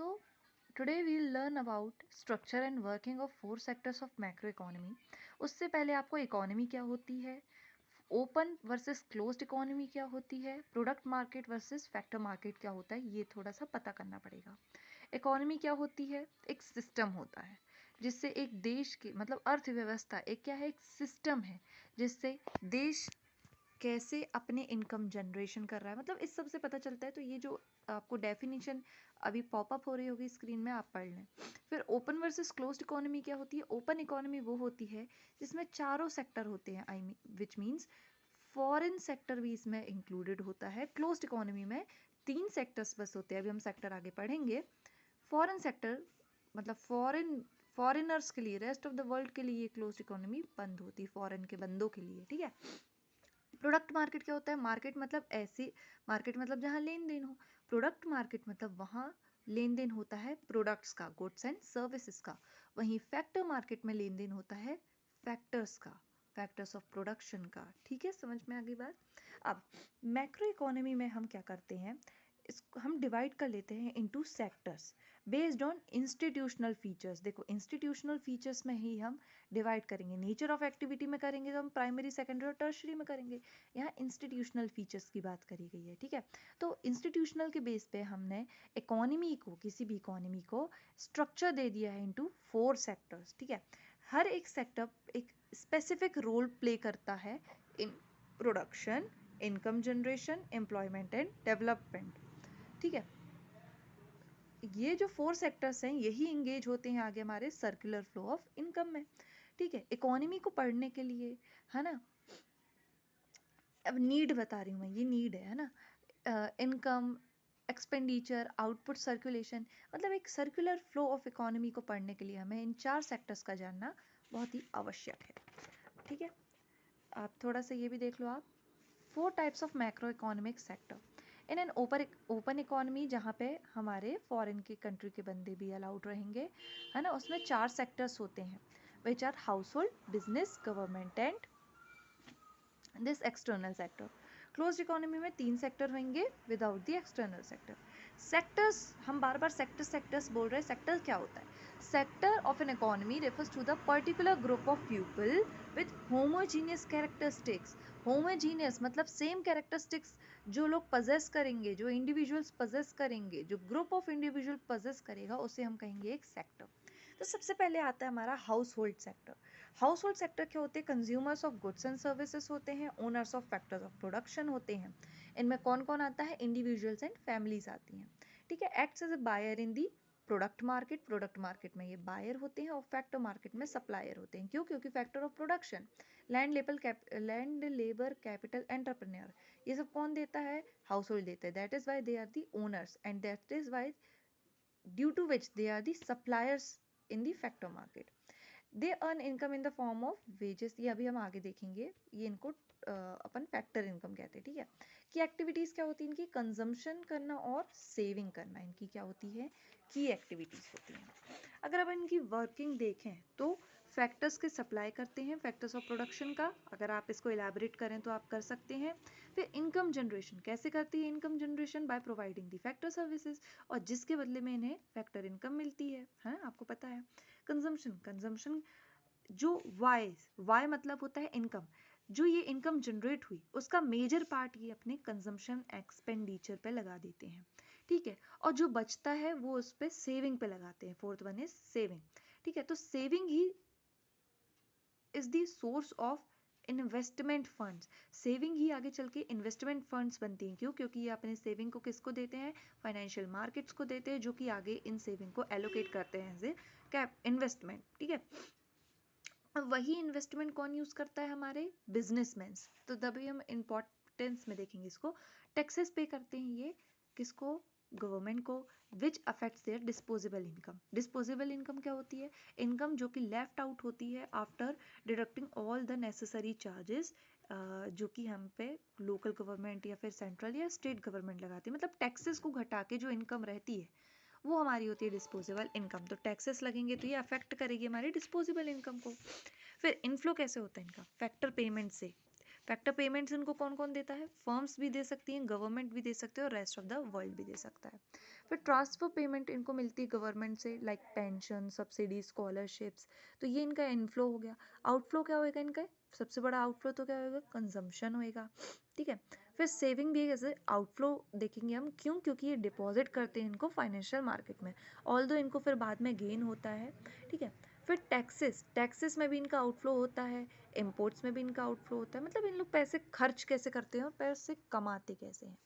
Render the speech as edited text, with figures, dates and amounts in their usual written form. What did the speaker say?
So, today we'll learn about structure and working of four sectors of macro economy. उससे पहले आपको economy क्या होती है, ओपन वर्सेस क्लोज्ड इकोनॉमी क्या होती है, product market versus factor market क्या होता है, ये थोड़ा सा पता करना पड़ेगा। इकोनॉमी क्या होती है? एक सिस्टम होता है जिससे एक देश की मतलब अर्थव्यवस्था एक क्या है, एक सिस्टम है जिससे देश कैसे अपने इनकम जनरेशन कर रहा है, मतलब इस सब से पता चलता है। तो ये जो आपको डेफिनेशन अभी पॉपअप हो रही होगी स्क्रीन में, आप पढ़ लें। फिर ओपन वर्सेस क्लोज्ड इकोनॉमी क्या होती है? ओपन इकोनॉमी वो होती है जिसमें चारों सेक्टर होते हैं, I mean which means foreign sector भी इसमें इंक्लूडेड होता है। क्लोज्ड इकोनॉमी में तीन सेक्टर्स बस होते हैं, अभी हम सेक्टर आगे पढ़ेंगे। फॉरेन सेक्टर मतलब फॉरेनर्स के लिए, रेस्ट ऑफ द वर्ल्ड के लिए क्लोज्ड इकोनॉमी बंद होती है, फॉरेन के बंदों के लिए, ठीक है। प्रोडक्ट मार्केट क्या होता है? मार्केट मतलब ऐसी मार्केट मतलब जहाँ लेन देन हो। प्रोडक्ट मार्केट मतलब वहाँ लेन देन होता है प्रोडक्ट्स का, गुड्स एंड सर्विसेज का। वहीं फैक्टर मार्केट में लेन देन होता है फैक्टर्स का, फैक्टर्स ऑफ प्रोडक्शन का। ठीक है, समझ में आ गई बात। अब मैक्रो इकोनॉमी में हम क्या करते हैं, इसको हम डिवाइड कर लेते हैं into sectors based on institutional features. देखो, इंस्टीट्यूशनल फीचर्स में ही हम डिवाइड करेंगे। नेचर ऑफ एक्टिविटी में करेंगे तो हम प्राइमरी, सेकेंडरी और टर्शरी में करेंगे। यहाँ इंस्टीट्यूशनल फीचर्स की बात करी गई है, ठीक है। तो इंस्टीट्यूशनल के बेस पे हमने इकोनॉमी को, किसी भी इकोनॉमी को स्ट्रक्चर दे दिया है इनटू फोर सेक्टर्स, ठीक है। हर एक सेक्टर एक स्पेसिफिक रोल प्ले करता है in production, income generation, employment and development, ठीक है। ये जो फोर सेक्टर्स हैं यही इंगेज होते हैं आगे हमारे सर्कुलर फ्लो ऑफ इनकम में, ठीक है। इकोनॉमी को पढ़ने के लिए, है ना, अब नीड बता रही हूँ मैं, ये नीड है ना। इनकम, एक्सपेंडिचर, आउटपुट, सर्कुलेशन, मतलब एक सर्कुलर फ्लो ऑफ इकोनॉमी को पढ़ने के लिए हमें इन चार सेक्टर्स का जानना बहुत ही आवश्यक है, ठीक है। आप थोड़ा सा ये भी देख लो आप। Four types of macro economic sector in an open economy, जहाँ पे हमारे फॉरेन की कंट्री के बंदे भी अलाउड रहेंगे, है ना। उसमें चार सेक्टर्स होते हैं, which are household, business, government and this external sector. Closed economy में तीन सेक्टर होंगे without the external sector. Sectors, हम बार बार सेक्टर्स बोल रहे हैं। सेक्टर क्या होता है? Sector of an economy refers to the particular group of people with homogeneous characteristics. Homogeneous मतलब सेम कैरेक्टरिस्टिक्स जो लोग पजेस करेंगे, जो इंडिविजुअल्स पजेस करेंगे, जो ग्रुप ऑफ इंडिविजुअल पजेस करेगा, उसे हम कहेंगे एक सेक्टर। तो सबसे पहले आता है हमारा house hold sector. House hold sector क्या होते हैं? Consumers of goods and services होते हैं, owners of factors of production होते हैं। इनमें कौन कौन आता है? इंडिविजुअल्स एंड फैमिलीज आती हैं, ठीक है। Acts as a buyer in the product market. Product market में ये बायर होते हैं और फैक्टर मार्केट में सप्लायर होते हैं। क्यों? क्योंकि factor of production, land labour capital entrepreneur, ये सब कौन देता है? हाउस होल्ड देता है। That is why they are the owners and that is why due to which they are the suppliers in the factor market. They earn income in the form of wages, ये अभी हम आगे देखेंगे। ये इनको अपन factor income कहते हैं, ठीक है। की एक्टिविटीज़ क्या होती है इनकी? कंजम्पशन करना और सेविंग करना इनकी क्या होती है? की एक्टिविटीज़ होती हैं। अगर अब इनकी वर्किंग देखें तो फैक्टर्स के सप्लाई करते हैं, फैक्टर्स ऑफ प्रोडक्शन का। अगर आप इसको इलेबोरेट करें तो आप कर सकते हैं। फिर इनकम जनरेशन कैसे करती है? Income generation by providing the factor services, और जिसके बदले में इन्हें फैक्टर इनकम मिलती है, आपको पता है। कंजम्पशन जो वाई मतलब होता है इनकम, जो ये इनकम जनरेट हुई उसका मेजर पार्ट ये अपने कंजम्पशन एक्सपेंडिचर पे लगा देते हैं, ठीक है। और जो बचता है वो उस पे सेविंग पे लगाते हैं। फोर्थ वन इज सेविंग, ठीक है। तो सेविंग ही is the source of investment funds. Saving ही आगे चल के इन्वेस्टमेंट फंड्स बनती हैं। क्यों? क्योंकि ये अपने सेविंग को किसको देते हैं? फाइनेंशियल मार्केट्स को देते हैं, जो कि आगे इन सेविंग को एलोकेट करते हैं एज ए कैप इन्वेस्टमेंट, ठीक है। अब वही इन्वेस्टमेंट कौन यूज करता है? हमारे बिजनेसमैन। तो तभी हम इंपॉर्टेंस में देखेंगे इसको। टैक्सेस पे करते हैं ये किसको? गवर्नमेंट को। Which affects their disposable income. Disposable income क्या होती है? इनकम जो कि लेफ्ट आउट होती है after deducting all the necessary charges, जो कि हम पे लोकल गवर्नमेंट या फिर सेंट्रल या स्टेट गवर्नमेंट लगाती है। मतलब टैक्सेस को घटा के जो इनकम रहती है वो हमारी होती है डिस्पोजेबल इनकम। तो टैक्सेस लगेंगे तो ये अफेक्ट करेगी हमारी डिस्पोजेबल इनकम को। फिर इनफ्लो कैसे होता है इनका? फैक्टर पेमेंट से। फैक्टर पेमेंट्स इनको कौन कौन देता है? फर्म्स भी दे सकती हैं, गवर्नमेंट भी दे सकते हैं और रेस्ट ऑफ द वर्ल्ड भी दे सकता है। फिर ट्रांसफर पेमेंट इनको मिलती है गवर्नमेंट से, लाइक पेंशन, सब्सिडी, स्कॉलरशिप्स। तो ये इनका इनफ्लो हो गया। आउटफ्लो क्या होएगा इनका? सबसे बड़ा आउटफ्लो तो क्या होएगा? कंजम्पशन होएगा। ठीक है। फिर सेविंग भी ऐसे आउटफ्लो देखेंगे हम, क्यों? क्योंकि ये डिपॉजिट करते हैं इनको फाइनेंशियल मार्केट में, ऑल्दो इनको फिर बाद में गेन होता है। ठीक है। फिर टैक्सेस, टैक्सेस में भी इनका आउटफ्लो होता है, इम्पोर्ट्स में भी इनका आउटफ्लो होता है। मतलब इन लोग पैसे खर्च कैसे करते हैं और पैसे कमाते कैसे हैं।